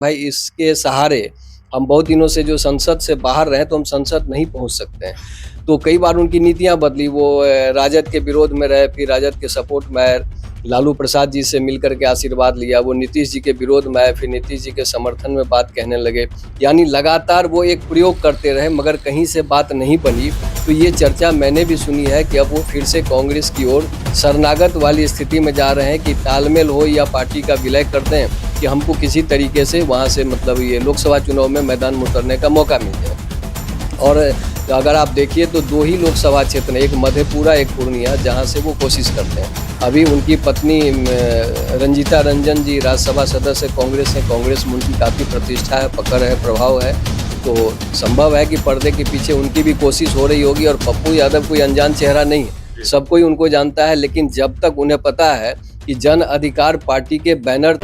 भाई इसके सहारे हम बहुत दिनों से जो संसद से बाहर रहे तो हम संसद नहीं पहुंच सकते हैं। तो कई बार उनकी नीतियां बदली, वो राजद के विरोध में रहे, फिर राजद के सपोर्ट में आए, लालू प्रसाद जी से मिलकर के आशीर्वाद लिया, वो नीतीश जी के विरोध में आए, फिर नीतीश जी के समर्थन में बात कहने लगे। यानी लगातार वो एक प्रयोग करते रहे मगर कहीं से बात नहीं बनी। तो ये चर्चा मैंने भी सुनी है कि अब वो फिर से कांग्रेस की ओर शरणागत वाली स्थिति में जा रहे हैं कि तालमेल हो या पार्टी का विलय कर दें कि हमको किसी तरीके से वहाँ से मतलब ये लोकसभा चुनाव में मैदान में उतरने का मौका मिल जाए। और अगर आप देखिए तो दो ही लोकसभा क्षेत्र हैं, एक मधेपुरा एक पूर्णिया, जहाँ से वो कोशिश करते हैं। अभी उनकी पत्नी रंजीता रंजन जी राज्यसभा सदस्य कांग्रेस हैं, कांग्रेस में उनकी काफ़ी प्रतिष्ठा है, पकड़ है, प्रभाव है। तो संभव है कि पर्दे के पीछे उनकी भी कोशिश हो रही होगी। और पप्पू यादव कोई अनजान चेहरा नहीं है, सब कोई उनको जानता है। लेकिन जब तक उन्हें पता है कि जन अधिकार पार्टी के बैनर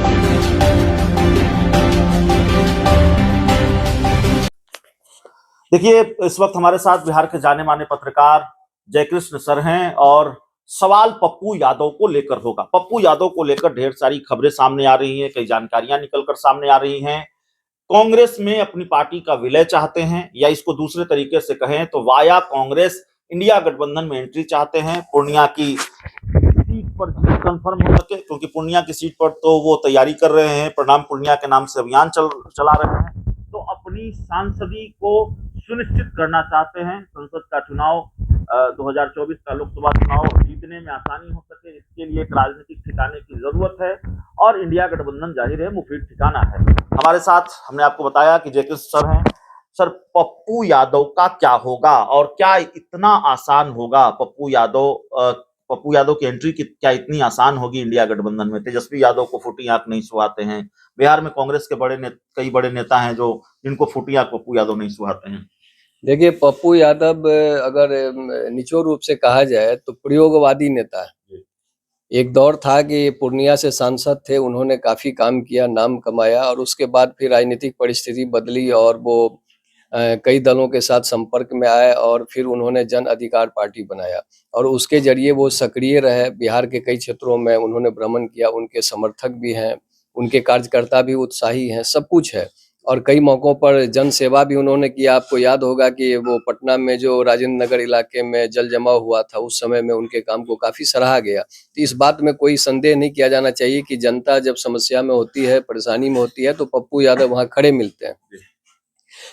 देखिए, इस वक्त हमारे साथ बिहार के जाने माने पत्रकार जयकृष्ण सर हैं और सवाल पप्पू यादव को लेकर होगा। पप्पू यादव को लेकर ढेर सारी खबरें सामने आ रही हैं, कई जानकारियां निकलकर सामने आ रही हैं। कांग्रेस में अपनी पार्टी का विलय चाहते हैं, या इसको दूसरे तरीके से कहें तो वाया कांग्रेस इंडिया गठबंधन में एंट्री चाहते हैं। पूर्णिया की सीट पर जीत कंफर्म हो सके, क्योंकि पूर्णिया की सीट पर तो वो तैयारी कर रहे हैं, प्रणाम पूर्णिया के नाम से अभियान चला रहे हैं। तो अपनी सांसदी को सुनिश्चित करना चाहते हैं। संसद का चुनाव 2024 का लोकसभा चुनाव जीतने में आसानी हो सके, इसके लिए एक राजनीतिक ठिकाने की जरूरत है और इंडिया गठबंधन जाहिर है मुफीद ठिकाना है। हमारे साथ हमने आपको बताया कि जयकृष्ण सर हैं। सर, पप्पू यादव का क्या होगा और क्या इतना आसान होगा? पप्पू यादव की एंट्री क्या इतनी आसान होगी इंडिया गठबंधन में? तेजस्वी यादव को फूटी आंख नहीं सुहाते हैं। बिहार में कांग्रेस के कई बड़े नेता हैं जो जिनको फूटी आंख पप्पू यादव नहीं सुहाते हैं। देखिए, पप्पू यादव अगर निचोड़ रूप से कहा जाए तो प्रयोगवादी नेता है। एक दौर था कि पूर्णिया से सांसद थे, उन्होंने काफ़ी काम किया, नाम कमाया, और उसके बाद फिर राजनीतिक परिस्थिति बदली और वो कई दलों के साथ संपर्क में आए और फिर उन्होंने जन अधिकार पार्टी बनाया और उसके जरिए वो सक्रिय रहे। बिहार के कई क्षेत्रों में उन्होंने भ्रमण किया, उनके समर्थक भी हैं, उनके कार्यकर्ता भी उत्साही हैं, सब कुछ है। और कई मौक़ों पर जन सेवा भी उन्होंने किया। आपको याद होगा कि वो पटना में जो राजेंद्र नगर इलाके में जल जमाव हुआ था, उस समय में उनके काम को काफ़ी सराहा गया। तो इस बात में कोई संदेह नहीं किया जाना चाहिए कि जनता जब समस्या में होती है, परेशानी में होती है, तो पप्पू यादव वहाँ खड़े मिलते हैं।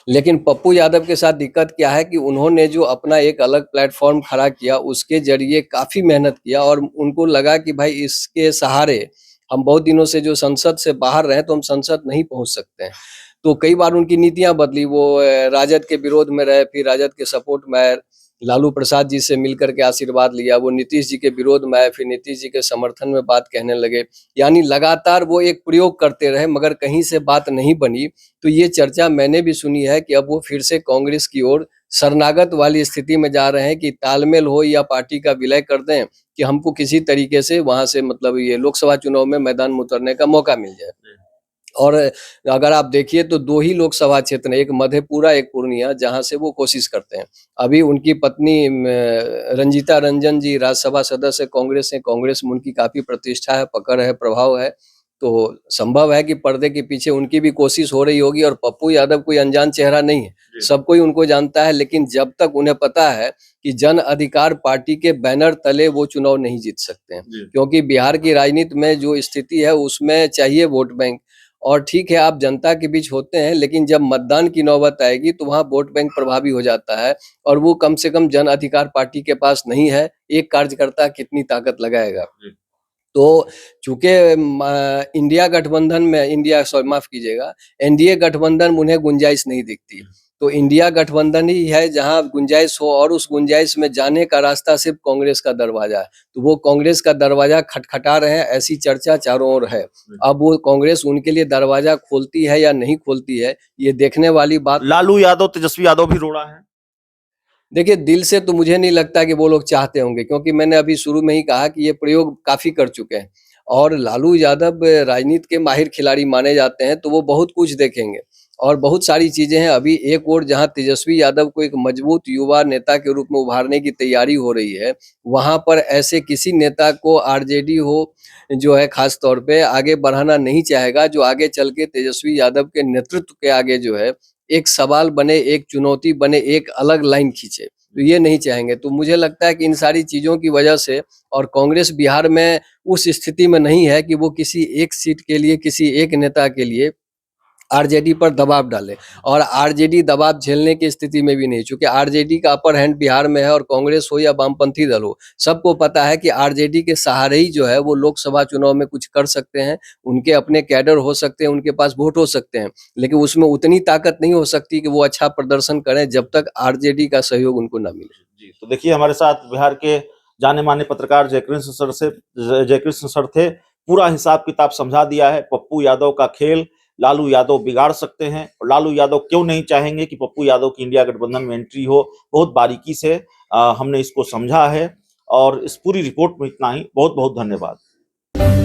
लेकिन पप्पू यादव के साथ दिक्कत क्या है कि उन्होंने जो अपना एक अलग प्लेटफॉर्म खड़ा किया, उसके जरिए काफ़ी मेहनत किया और उनको लगा कि भाई इसके सहारे हम बहुत दिनों से जो संसद से बाहर रहे तो हम संसद नहीं पहुंच सकते हैं। तो कई बार उनकी नीतियां बदली, वो राजद के विरोध में रहे, फिर राजद के सपोर्ट में आए, लालू प्रसाद जी से मिलकर के आशीर्वाद लिया, वो नीतीश जी के विरोध में आए, फिर नीतीश जी के समर्थन में बात कहने लगे। यानी लगातार वो एक प्रयोग करते रहे मगर कहीं से बात नहीं बनी। तो ये चर्चा मैंने भी सुनी है कि अब वो फिर से कांग्रेस की ओर शरणागत वाली स्थिति में जा रहे हैं कि तालमेल हो या पार्टी का विलय कर दें कि हमको किसी तरीके से वहां से मतलब ये लोकसभा चुनाव में मैदान में उतरने का मौका मिल जाए। और अगर आप देखिए तो दो ही लोकसभा क्षेत्र हैं, एक मधेपुरा एक पूर्णिया, जहां से वो कोशिश करते हैं। अभी उनकी पत्नी रंजीता रंजन जी राज्यसभा सदस्य कांग्रेस हैं, कांग्रेस में उनकी काफ़ी प्रतिष्ठा है, पकड़ है, प्रभाव है। तो संभव है कि पर्दे के पीछे उनकी भी कोशिश हो रही होगी। और पप्पू यादव कोई अनजान चेहरा नहीं है, सब कोई उनको जानता है। लेकिन जब तक उन्हें पता है कि जन अधिकार पार्टी के बैनर तले वो चुनाव नहीं जीत सकते हैं, क्योंकि बिहार की राजनीति में जो स्थिति है उसमें चाहिए वोट बैंक। और ठीक है, आप जनता के बीच होते हैं, लेकिन जब मतदान की नौबत आएगी तो वहाँ वोट बैंक प्रभावी हो जाता है और वो कम से कम जन अधिकार पार्टी के पास नहीं है। एक कार्यकर्ता कितनी ताकत लगाएगा? तो चूंकि इंडिया गठबंधन में माफ कीजिएगा, एनडीए गठबंधन में उन्हें गुंजाइश नहीं दिखती। तो इंडिया गठबंधन ही है जहां गुंजाइश हो, और उस गुंजाइश में जाने का रास्ता सिर्फ कांग्रेस का दरवाजा है। तो वो कांग्रेस का दरवाजा खटखटा रहे हैं, ऐसी चर्चा चारों ओर है। अब वो कांग्रेस उनके लिए दरवाजा खोलती है या नहीं खोलती है, ये देखने वाली बात। लालू यादव, तेजस्वी यादव भी रोड़ा है। देखिए, दिल से तो मुझे नहीं लगता कि वो लोग चाहते होंगे, क्योंकि मैंने अभी शुरू में ही कहा कि ये प्रयोग काफ़ी कर चुके हैं। और लालू यादव राजनीति के माहिर खिलाड़ी माने जाते हैं, तो वो बहुत कुछ देखेंगे। और बहुत सारी चीजें हैं। अभी एक और जहां तेजस्वी यादव को एक मजबूत युवा नेता के रूप में उभारने की तैयारी हो रही है, वहां पर ऐसे किसी नेता को आरजेडी हो जो है खास तौर पे आगे बढ़ाना नहीं चाहेगा, जो आगे चल के तेजस्वी यादव के नेतृत्व के आगे जो है एक सवाल बने, एक चुनौती बने, एक अलग लाइन खींचे, तो ये नहीं चाहेंगे। तो मुझे लगता है कि इन सारी चीजों की वजह से, और कांग्रेस बिहार में उस स्थिति में नहीं है कि वो किसी एक सीट के लिए, किसी एक नेता के लिए आरजेडी पर दबाव डाले, और आरजेडी दबाव झेलने की स्थिति में भी नहीं, क्योंकि आरजेडी का अपर हैंड बिहार में है, और कांग्रेस हो या वामपंथी दल हो, सबको पता है कि आरजेडी के सहारे ही जो है वो लोकसभा चुनाव में कुछ कर सकते हैं, उनके अपने कैडर हो सकते हैं, उनके पास वोट हो सकते हैं, लेकिन उसमें उतनी ताकत नहीं हो सकती कि वो अच्छा प्रदर्शन करें जब तक आरजेडी का सहयोग उनको ना मिले। जी, तो देखिए हमारे साथ बिहार के जाने माने पत्रकार जयकृष्ण सर थे। पूरा हिसाब किताब समझा दिया है। पप्पू यादव का खेल लालू यादव बिगाड़ सकते हैं, और लालू यादव क्यों नहीं चाहेंगे कि पप्पू यादव की इंडिया गठबंधन में एंट्री हो, बहुत बारीकी से हमने इसको समझा है। और इस पूरी रिपोर्ट में इतना ही। बहुत बहुत धन्यवाद।